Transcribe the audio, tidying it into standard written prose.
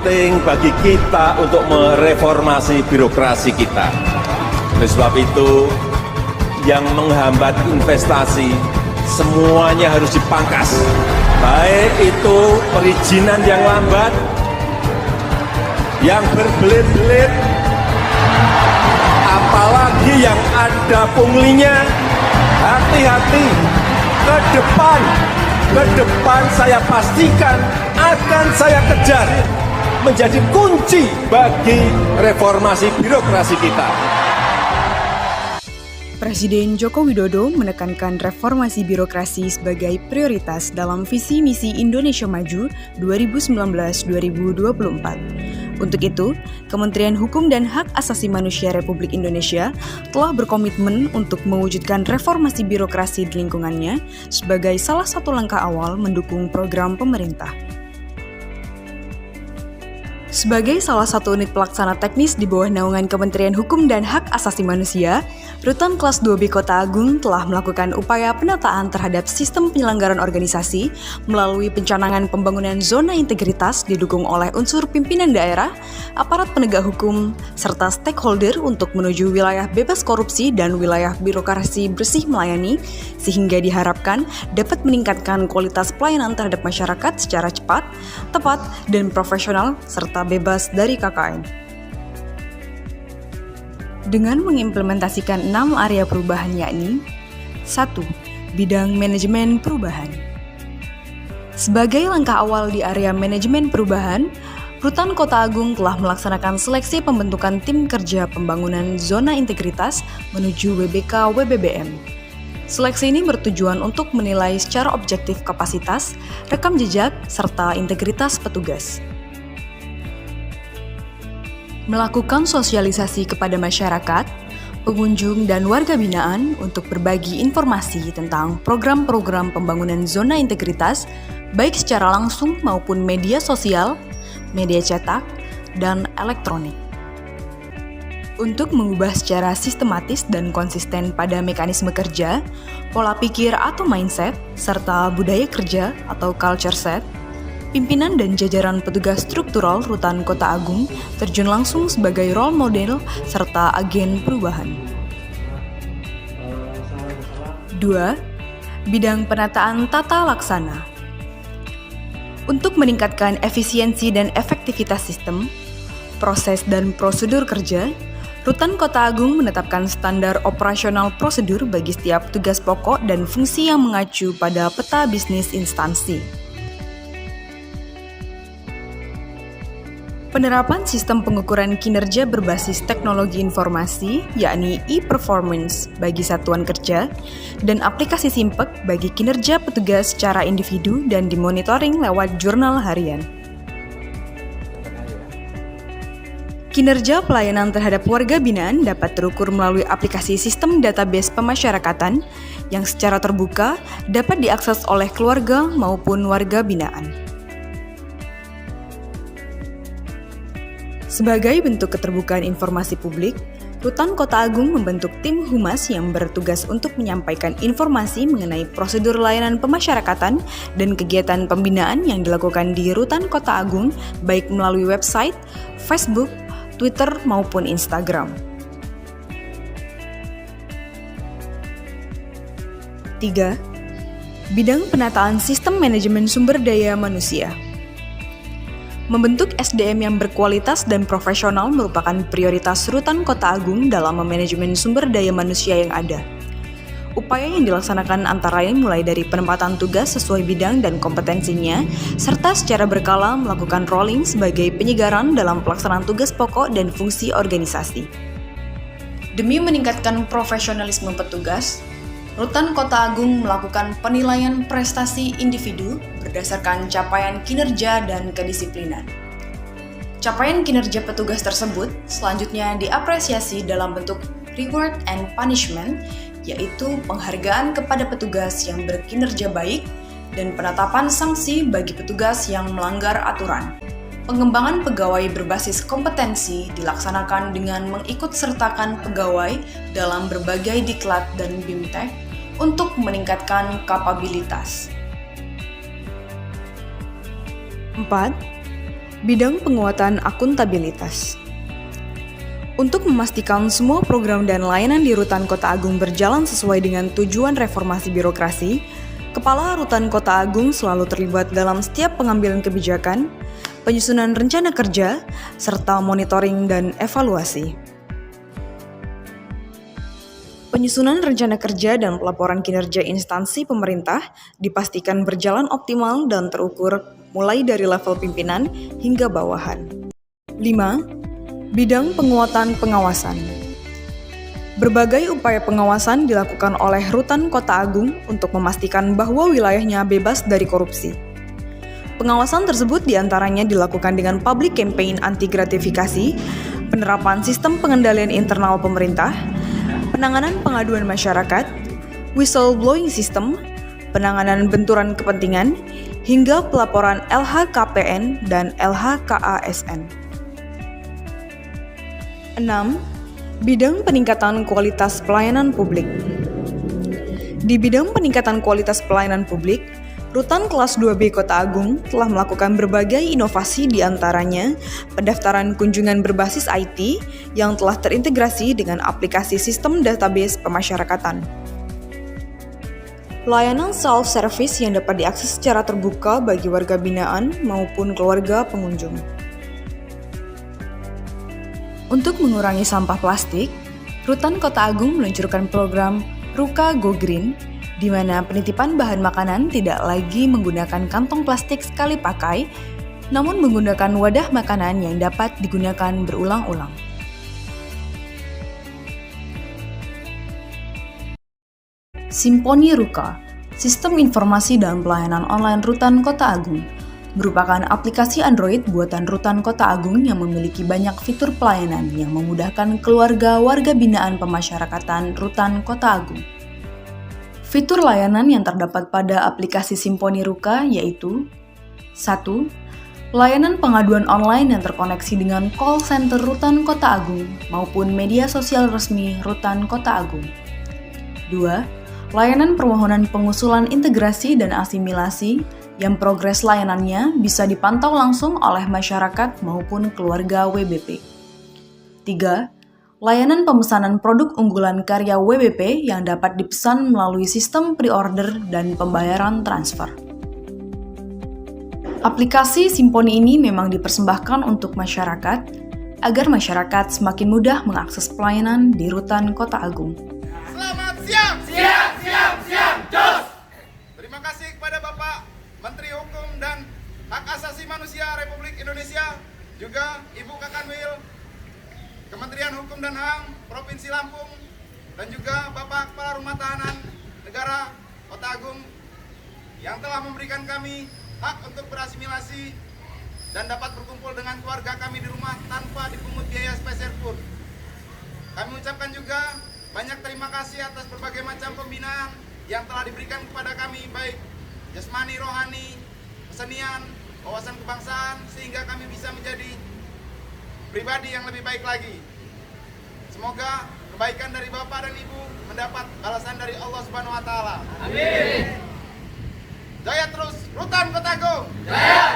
penting bagi kita untuk mereformasi birokrasi kita. Oleh sebab itu, yang menghambat investasi semuanya harus dipangkas. Baik itu perizinan yang lambat, yang berbelit-belit, apalagi yang ada punglinya. Hati-hati, ke depan saya pastikan akan saya kejar menjadi kunci bagi reformasi birokrasi kita. Presiden Joko Widodo menekankan reformasi birokrasi sebagai prioritas dalam visi misi Indonesia Maju 2019-2024. Untuk itu, Kementerian Hukum dan Hak Asasi Manusia Republik Indonesia telah berkomitmen untuk mewujudkan reformasi birokrasi di lingkungannya sebagai salah satu langkah awal mendukung program pemerintah. Sebagai salah satu unit pelaksana teknis di bawah naungan Kementerian Hukum dan Hak Asasi Manusia, Rutan Kelas 2B Kota Agung telah melakukan upaya penataan terhadap sistem penyelenggaraan organisasi melalui pencanangan pembangunan zona integritas didukung oleh unsur pimpinan daerah, aparat penegak hukum, serta stakeholder untuk menuju wilayah bebas korupsi dan wilayah birokrasi bersih melayani, sehingga diharapkan dapat meningkatkan kualitas pelayanan terhadap masyarakat secara cepat, tepat, dan profesional, serta bebas dari KKN. Dengan mengimplementasikan 6 area perubahan yakni 1. Bidang manajemen perubahan. Sebagai langkah awal di area manajemen perubahan, Rutan Kota Agung telah melaksanakan seleksi pembentukan tim kerja pembangunan zona integritas menuju WBK WBBM. Seleksi ini bertujuan untuk menilai secara objektif kapasitas, rekam jejak, serta integritas petugas. Melakukan sosialisasi kepada masyarakat, pengunjung, dan warga binaan untuk berbagi informasi tentang program-program pembangunan zona integritas, baik secara langsung maupun media sosial, media cetak, dan elektronik. Untuk mengubah secara sistematis dan konsisten pada mekanisme kerja, pola pikir atau mindset, serta budaya kerja atau culture set, pimpinan dan jajaran petugas struktural Rutan Kota Agung terjun langsung sebagai role model serta agen perubahan. 2. Bidang penataan tata laksana. Untuk meningkatkan efisiensi dan efektivitas sistem, proses dan prosedur kerja, Rutan Kota Agung menetapkan standar operasional prosedur bagi setiap tugas pokok dan fungsi yang mengacu pada peta bisnis instansi. Penerapan sistem pengukuran kinerja berbasis teknologi informasi, yakni e-performance bagi satuan kerja, dan aplikasi Simpek bagi kinerja petugas secara individu dan dimonitoring lewat jurnal harian. Kinerja pelayanan terhadap warga binaan dapat terukur melalui aplikasi sistem database pemasyarakatan yang secara terbuka dapat diakses oleh keluarga maupun warga binaan. Sebagai bentuk keterbukaan informasi publik, Rutan Kota Agung membentuk tim humas yang bertugas untuk menyampaikan informasi mengenai prosedur layanan pemasyarakatan dan kegiatan pembinaan yang dilakukan di Rutan Kota Agung, baik melalui website, Facebook, Twitter, maupun Instagram. 3. Bidang penataan sistem manajemen sumber daya manusia. Membentuk SDM yang berkualitas dan profesional merupakan prioritas Rutan Kota Agung dalam memanajemen sumber daya manusia yang ada. Upaya yang dilaksanakan antara lain mulai dari penempatan tugas sesuai bidang dan kompetensinya, serta secara berkala melakukan rolling sebagai penyegaran dalam pelaksanaan tugas pokok dan fungsi organisasi. Demi meningkatkan profesionalisme petugas, Rutan Kota Agung melakukan penilaian prestasi individu berdasarkan capaian kinerja dan kedisiplinan. Capaian kinerja petugas tersebut selanjutnya diapresiasi dalam bentuk reward and punishment, yaitu penghargaan kepada petugas yang berkinerja baik dan penetapan sanksi bagi petugas yang melanggar aturan. Pengembangan pegawai berbasis kompetensi dilaksanakan dengan mengikutsertakan pegawai dalam berbagai diklat dan BIMTEK untuk meningkatkan kapabilitas. 4. Bidang penguatan akuntabilitas. Untuk memastikan semua program dan layanan di Rutan Kota Agung berjalan sesuai dengan tujuan reformasi birokrasi, Kepala Rutan Kota Agung selalu terlibat dalam setiap pengambilan kebijakan, penyusunan rencana kerja, serta monitoring dan evaluasi. Penyusunan rencana kerja dan pelaporan kinerja instansi pemerintah dipastikan berjalan optimal dan terukur mulai dari level pimpinan hingga bawahan. 5. Bidang penguatan pengawasan. Berbagai upaya pengawasan dilakukan oleh Rutan Kota Agung untuk memastikan bahwa wilayahnya bebas dari korupsi. Pengawasan tersebut diantaranya dilakukan dengan public campaign anti gratifikasi, penerapan sistem pengendalian internal pemerintah, penanganan pengaduan masyarakat, whistleblowing system, penanganan benturan kepentingan, hingga pelaporan LHKPN dan LHKASN. 6. Bidang peningkatan kualitas pelayanan publik. Di bidang peningkatan kualitas pelayanan publik, Rutan Kelas 2B Kota Agung telah melakukan berbagai inovasi di antaranya pendaftaran kunjungan berbasis IT yang telah terintegrasi dengan aplikasi sistem database pemasyarakatan. Layanan self-service yang dapat diakses secara terbuka bagi warga binaan maupun keluarga pengunjung. Untuk mengurangi sampah plastik, Rutan Kota Agung meluncurkan program Ruka Go Green, di mana penitipan bahan makanan tidak lagi menggunakan kantong plastik sekali pakai, namun menggunakan wadah makanan yang dapat digunakan berulang-ulang. Simponi Ruka, Sistem Informasi dan Pelayanan Online Rutan Kota Agung, merupakan aplikasi Android buatan Rutan Kota Agung yang memiliki banyak fitur pelayanan yang memudahkan keluarga warga binaan pemasyarakatan Rutan Kota Agung. Fitur layanan yang terdapat pada aplikasi Simponi Ruka yaitu 1. Layanan pengaduan online yang terkoneksi dengan call center Rutan Kota Agung maupun media sosial resmi Rutan Kota Agung. 2. Layanan permohonan pengusulan integrasi dan asimilasi yang progres layanannya bisa dipantau langsung oleh masyarakat maupun keluarga WBP. 3. Layanan pemesanan produk unggulan karya WBP yang dapat dipesan melalui sistem pre-order dan pembayaran transfer. Aplikasi Simponi ini memang dipersembahkan untuk masyarakat agar masyarakat semakin mudah mengakses pelayanan di Rutan Kota Agung. Selamat siang! Siang! Jos! Terima kasih kepada Bapak Menteri Hukum dan Hak Asasi Manusia Republik Indonesia, juga Ibu Kakanwil, Kementerian Hukum dan HAM Provinsi Lampung, dan juga Bapak Kepala Rumah Tahanan Negara Kota Agung yang telah memberikan kami hak untuk berasimilasi dan dapat berkumpul dengan keluarga kami di rumah tanpa dipungut biaya spesial pun. Kami ucapkan juga banyak terima kasih atas berbagai macam pembinaan yang telah diberikan kepada kami, baik jasmani, rohani, kesenian, wawasan kebangsaan, sehingga kami bisa menjadi pribadi yang lebih baik lagi. Semoga kebaikan dari Bapak dan Ibu mendapat balasan dari Allah Subhanahu wa taala. Amin. Jaya terus Rutan Kota Agung. Jaya!